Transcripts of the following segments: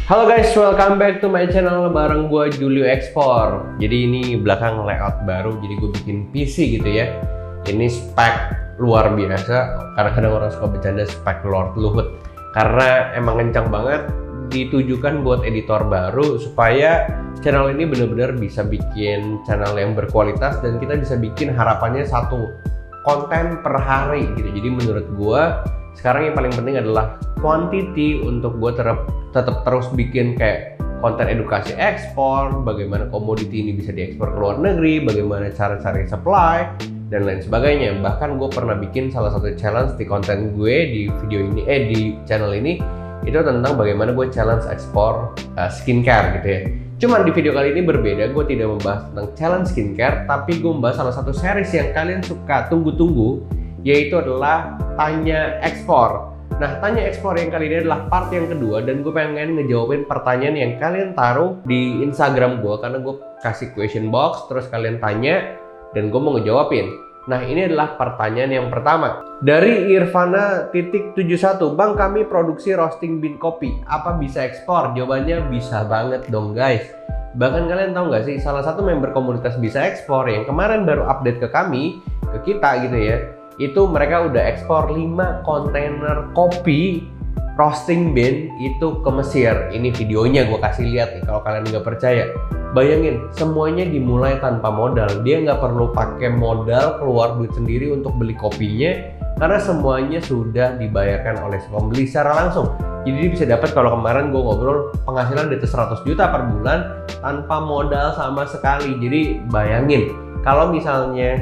Halo guys, welcome back to my channel bareng gue Julio Export. Jadi ini belakang layout baru, jadi gue bikin PC gitu ya. Ini spek luar biasa, kadang-kadang orang suka bercanda spek Lord Luhut. Karena emang kencang banget, ditujukan buat editor baru supaya channel ini benar-benar bisa bikin channel yang berkualitas dan kita bisa bikin harapannya satu konten per hari gitu. Jadi menurut gue sekarang yang paling penting adalah quantity untuk gue tetap terus bikin kayak konten edukasi ekspor, bagaimana komoditi ini bisa diekspor ke luar negeri, bagaimana cara cari supply dan lain sebagainya. Bahkan gue pernah bikin salah satu challenge di konten gue di video ini, di channel ini, itu tentang bagaimana gue challenge ekspor skincare gitu ya. Cuman di video kali ini berbeda, gue tidak membahas tentang challenge skincare, tapi gue membahas salah satu series yang kalian suka tunggu-tunggu, yaitu adalah Tanya Ekspor. Nah, Tanya Ekspor yang kali ini adalah part yang kedua dan gue pengen ngejawabin pertanyaan yang kalian taruh di Instagram gue, karena gue kasih question box terus kalian tanya dan gue mau ngejawabin. Nah, ini adalah pertanyaan yang pertama dari Irvana.71. Bang, kami produksi roasting bean kopi, apa bisa ekspor? Jawabannya bisa banget dong guys. Bahkan kalian tahu nggak sih, salah satu member komunitas bisa ekspor yang kemarin baru update ke kami, ke kita gitu ya, itu mereka udah ekspor 5 kontainer kopi roasting bean itu ke Mesir. Ini videonya gue kasih lihat nih kalau kalian nggak percaya. Bayangin, semuanya dimulai tanpa modal. Dia nggak perlu pakai modal, keluar duit sendiri untuk beli kopinya, karena semuanya sudah dibayarkan oleh si pembeli secara langsung. Jadi dia bisa dapat, kalau kemarin gue ngobrol, penghasilan di atas 100 juta per bulan tanpa modal sama sekali. Jadi bayangin, kalau misalnya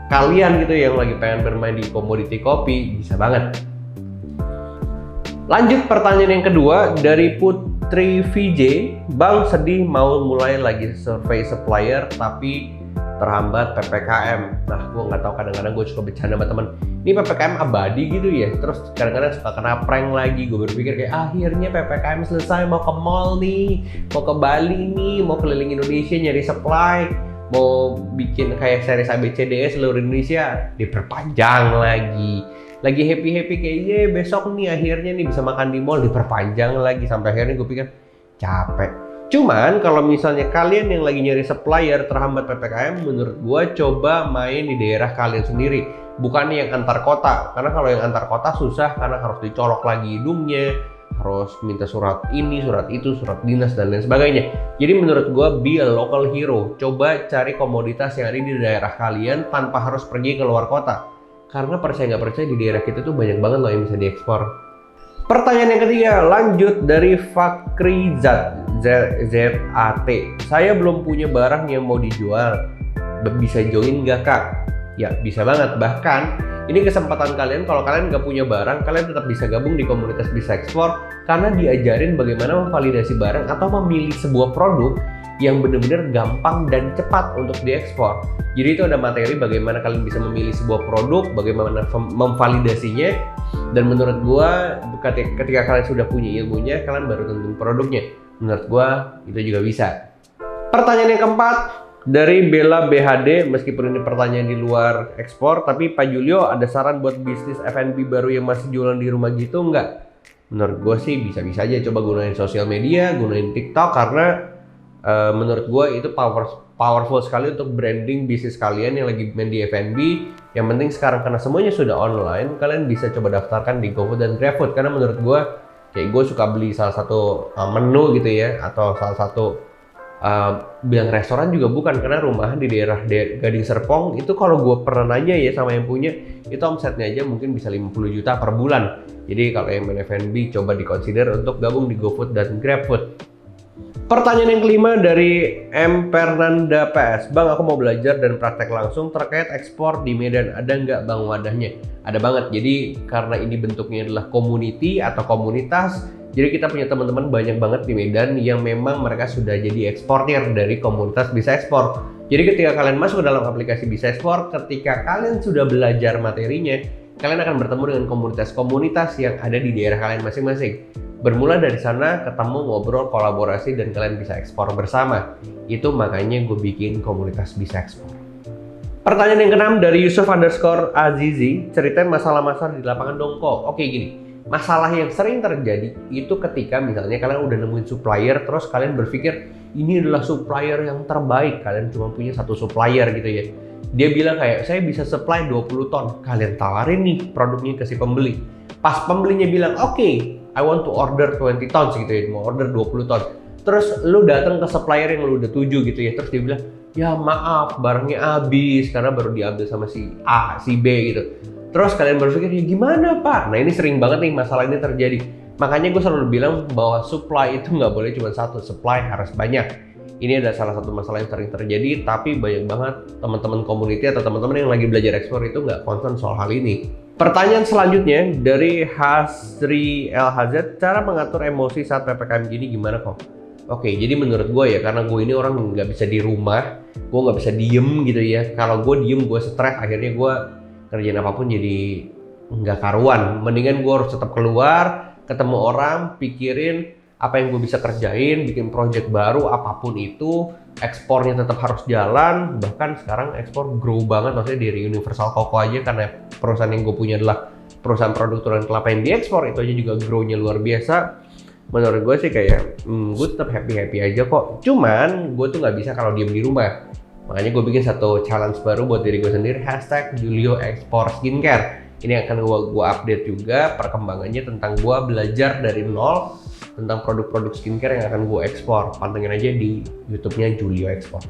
kalian gitu yang lagi pengen bermain di komoditi kopi, bisa banget. Lanjut pertanyaan yang kedua dari Putri VJ. Bang, sedih mau mulai lagi survei supplier tapi terhambat PPKM. Nah, gue nggak tahu, kadang-kadang gue suka bercanda sama temen, ini PPKM abadi gitu ya. Terus kadang-kadang suka kena prank lagi. Gue berpikir kayak akhirnya PPKM selesai, mau ke mall nih, mau ke Bali nih, mau keliling Indonesia nyari supply, mau bikin kayak series ABCDE seluruh Indonesia, diperpanjang lagi happy kayak besok nih akhirnya nih bisa makan di mall, diperpanjang lagi, sampai akhirnya gue pikir capek. Cuman kalau misalnya kalian yang lagi nyari supplier terhambat PPKM, menurut gue coba main di daerah kalian sendiri, bukan yang antar kota. Karena kalau yang antar kota susah, karena harus dicolok lagi hidungnya, harus minta surat ini, surat itu, surat dinas dan lain sebagainya. Jadi menurut gue be a local hero. Coba cari komoditas yang ada di daerah kalian tanpa harus pergi ke luar kota. Karena percaya nggak percaya, di daerah kita tuh banyak banget loh yang bisa diekspor. Pertanyaan yang ketiga lanjut dari Fakrizat ZAT. Saya belum punya barang yang mau dijual, bisa join nggak kak? Ya bisa banget. Bahkan ini kesempatan kalian, kalau kalian nggak punya barang, kalian tetap bisa gabung di komunitas bisa ekspor, karena diajarin bagaimana memvalidasi barang atau memilih sebuah produk yang benar-benar gampang dan cepat untuk diekspor. Jadi itu ada materi bagaimana kalian bisa memilih sebuah produk, bagaimana memvalidasinya, dan menurut gua ketika kalian sudah punya ilmunya, kalian baru tentuin produknya. Menurut gua itu juga bisa. Pertanyaan yang keempat dari Bella BHD, meskipun ini pertanyaan di luar ekspor, tapi Pak Julio ada saran buat bisnis F&B baru yang masih jualan di rumah gitu nggak? Menurut gue sih bisa-bisa aja, coba gunain sosial media, gunain TikTok, karena menurut gue itu powerful sekali untuk branding bisnis kalian yang lagi main di F&B. Yang penting sekarang karena semuanya sudah online, kalian bisa coba daftarkan di GoFood dan GrabFood, karena menurut gue, kayak gue suka beli salah satu menu gitu ya, atau salah satu bilang restoran juga bukan, karena rumahan di daerah Gading Serpong itu, kalau gue pernah nanya ya sama yang punya, itu omsetnya aja mungkin bisa 50 juta per bulan. Jadi kalau yang main F&B coba dikonsider untuk gabung di GoFood dan GrabFood. Pertanyaan yang kelima dari M. Fernanda PS. Bang, aku mau belajar dan praktek langsung terkait ekspor di Medan. Ada nggak bang wadahnya? Ada banget. Jadi karena ini bentuknya adalah community atau komunitas, jadi kita punya teman-teman banyak banget di Medan yang memang mereka sudah jadi eksportir dari komunitas bisa ekspor. Jadi ketika kalian masuk ke dalam aplikasi bisa ekspor, ketika kalian sudah belajar materinya, kalian akan bertemu dengan komunitas-komunitas yang ada di daerah kalian masing-masing. Bermula dari sana, ketemu, ngobrol, kolaborasi, dan kalian bisa ekspor bersama. Itu makanya gue bikin komunitas bisa ekspor. Pertanyaan yang keenam dari Yusuf_Azizi, ceritain masalah-masalah di lapangan dong kok. Oke gini, Masalah yang sering terjadi itu ketika misalnya kalian udah nemuin supplier, terus kalian berpikir ini adalah supplier yang terbaik, kalian cuma punya satu supplier gitu ya. Dia bilang kayak, saya bisa supply 20 ton, kalian tawarin nih produknya ke si pembeli. Pas pembelinya bilang, oke, I want to order 20 tons gitu ya, mau order 20 ton. Terus lu datang ke supplier yang lu udah tuju gitu ya, terus dia bilang, ya maaf, barangnya habis karena baru diambil sama si A, si B gitu. Terus kalian berpikir, ya gimana Pak? Nah ini sering banget nih masalah ini terjadi. Makanya gue selalu bilang bahwa supply itu nggak boleh cuma satu, supply harus banyak. Ini adalah salah satu masalah yang sering terjadi, tapi banyak banget teman-teman community atau teman-teman yang lagi belajar ekspor itu nggak concern soal hal ini. Pertanyaan selanjutnya dari Hasri LHZ, cara mengatur emosi saat PPKM gini gimana kok? Oke, jadi menurut gue ya, karena gue ini orang nggak bisa di rumah, gue nggak bisa diem gitu ya. Kalau gue diem, gue stres, akhirnya gue kerjaan apapun jadi nggak karuan. Mendingan gue harus tetap keluar, ketemu orang, pikirin apa yang gue bisa kerjain, bikin project baru, apapun itu, ekspornya tetap harus jalan. Bahkan sekarang ekspor grow banget, maksudnya dari Universal Coco aja, karena perusahaan yang gue punya adalah perusahaan produk turunan kelapa yang diekspor, itu aja juga grow-nya luar biasa. Menurut gue sih kayak, gue tetap happy-happy aja kok. Cuman, gue tuh nggak bisa kalau diem di rumah. Makanya gue bikin satu challenge baru buat diri gue sendiri, #Julio Export Skincare. Ini akan gue update juga perkembangannya tentang gue belajar dari nol tentang produk-produk skincare yang akan gue ekspor. Pantengin aja di YouTube-nya Julio Export.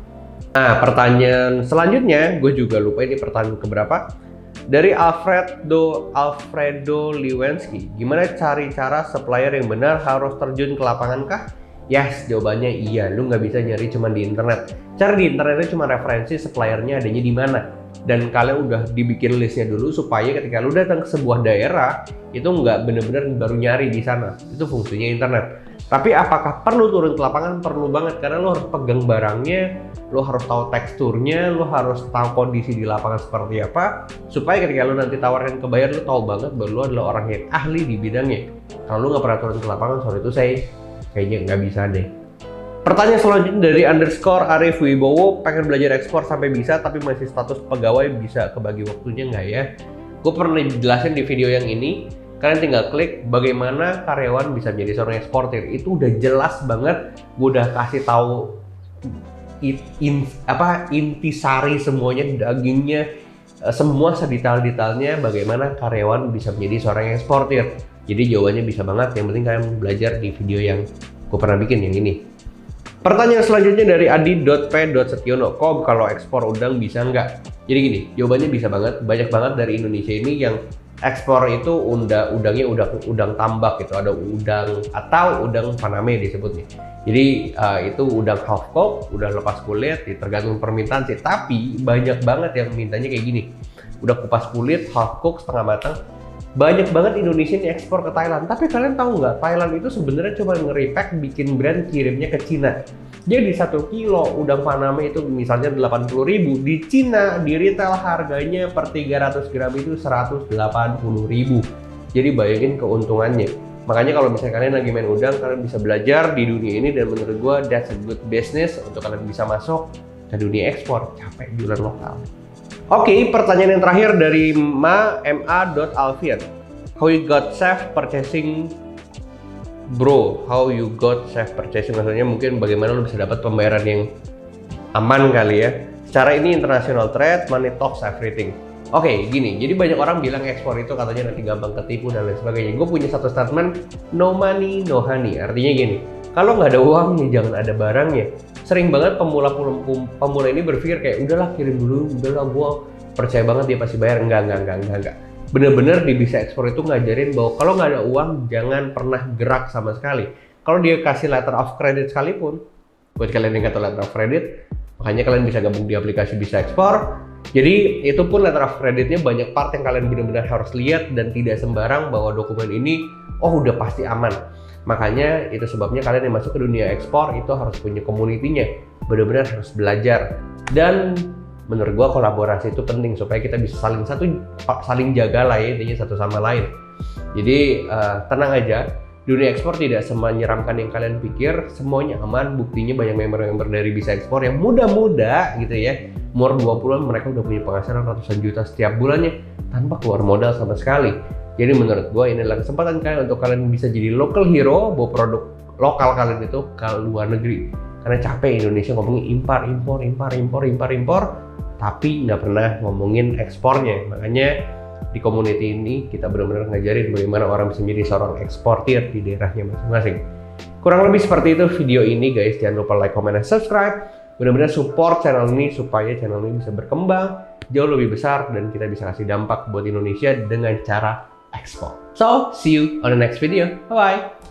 Nah, pertanyaan selanjutnya, gue juga lupa ini pertanyaan keberapa. Dari Alfredo Liwensky, gimana cari cara supplier yang benar, harus terjun ke lapangan kah? Yes, jawabannya iya. Lu nggak bisa nyari cuma di internet. Cara di internetnya cuma referensi suppliernya adanya di mana. Dan kalian udah dibikin listnya dulu supaya ketika lu datang ke sebuah daerah itu nggak bener-bener baru nyari di sana. Itu fungsinya internet. Tapi apakah perlu turun ke lapangan? Perlu banget, karena lu harus pegang barangnya, lu harus tahu teksturnya, lu harus tahu kondisi di lapangan seperti apa, supaya ketika lu nanti tawarkan ke buyer, lu tahu banget bahwa lu adalah orang yang ahli di bidangnya. Kalau lu nggak pernah turun ke lapangan, sorry itu saya kayaknya nggak bisa deh. Pertanyaan selanjutnya dari _Arif Wibowo, pengen belajar ekspor sampai bisa tapi masih status pegawai, bisa kebagi waktunya nggak ya? Gue pernah jelasin di video yang ini, kalian tinggal klik bagaimana karyawan bisa menjadi seorang eksportir. Itu udah jelas banget, gue udah kasih tahu intisari semuanya, dagingnya, semua sedetail-detailnya bagaimana karyawan bisa menjadi seorang eksportir. Jadi jawabannya bisa banget, yang penting kalian belajar di video yang gue pernah bikin yang ini. Pertanyaan selanjutnya dari adi.p.setiono, kok kalau ekspor udang bisa nggak? Jadi gini, jawabannya bisa banget. Banyak banget dari Indonesia ini yang ekspor itu udangnya udang tambak gitu, ada udang atau udang Faname disebutnya. Jadi itu udang half cooked, udang lepas kulit, tergantung permintaan sih. Tapi banyak banget yang mintanya kayak gini, udah kupas kulit, half cooked, setengah matang. Banyak banget Indonesia yang ekspor ke Thailand. Tapi kalian tahu nggak, Thailand itu sebenarnya cuma nge-repack, bikin brand, kirimnya ke Cina. Jadi 1 kilo udang Faname itu misalnya 80.000, di Cina di retail harganya per 300 gram itu 180.000. Jadi bayangin keuntungannya. Makanya kalau misalnya kalian lagi main udang, kalian bisa belajar di dunia ini, dan menurut gue that's a good business untuk kalian bisa masuk ke dunia ekspor, capek jualan lokal. Oke, pertanyaan yang terakhir dari ma.alfian. How you got safe purchasing, bro? How you got safe purchasing? Maksudnya mungkin bagaimana lo bisa dapat pembayaran yang aman kali ya. Secara ini international trade, money talks everything. Oke, gini, jadi banyak orang bilang ekspor itu katanya nanti gampang ketipu dan lain sebagainya. Gue punya satu statement, no money, no honey. Artinya gini, kalau nggak ada uangnya, jangan ada barangnya. Sering banget pemula ini berpikir kayak, udahlah kirim dulu, udahlah gue percaya banget dia pasti bayar. Enggak. Bener-bener di bisa ekspor itu ngajarin bahwa kalau nggak ada uang, jangan pernah gerak sama sekali. Kalau dia kasih letter of credit sekalipun, buat kalian yang nggak tahu letter of credit, makanya kalian bisa gabung di aplikasi bisa ekspor. Jadi itu pun letter of creditnya banyak part yang kalian benar-benar harus lihat, dan tidak sembarang bahwa dokumen ini udah pasti aman. Makanya itu sebabnya kalian yang masuk ke dunia ekspor itu harus punya community-nya, benar-benar harus belajar. Dan menurut gua kolaborasi itu penting supaya kita bisa saling jaga lah ya, intinya satu sama lain. Jadi tenang aja, dunia ekspor tidak menyeramkan yang kalian pikir, semuanya aman. Buktinya banyak member-member dari bisa ekspor yang muda-muda gitu ya, umur 20-an mereka udah punya penghasilan ratusan juta setiap bulannya tanpa keluar modal sama sekali. Jadi menurut gue ini adalah kesempatan kalian untuk kalian bisa jadi local hero, bawa produk lokal kalian itu ke luar negeri. Karena capek Indonesia ngomongin impor, tapi nggak pernah ngomongin ekspornya. Makanya di community ini kita benar-benar ngajarin bagaimana orang bisa menjadi seorang eksportir di daerahnya masing-masing. Kurang lebih seperti itu video ini guys. Jangan lupa like, comment, dan subscribe. Benar-benar support channel ini supaya channel ini bisa berkembang jauh lebih besar dan kita bisa kasih dampak buat Indonesia dengan cara ekspor. So, see you on the next video. Bye-bye.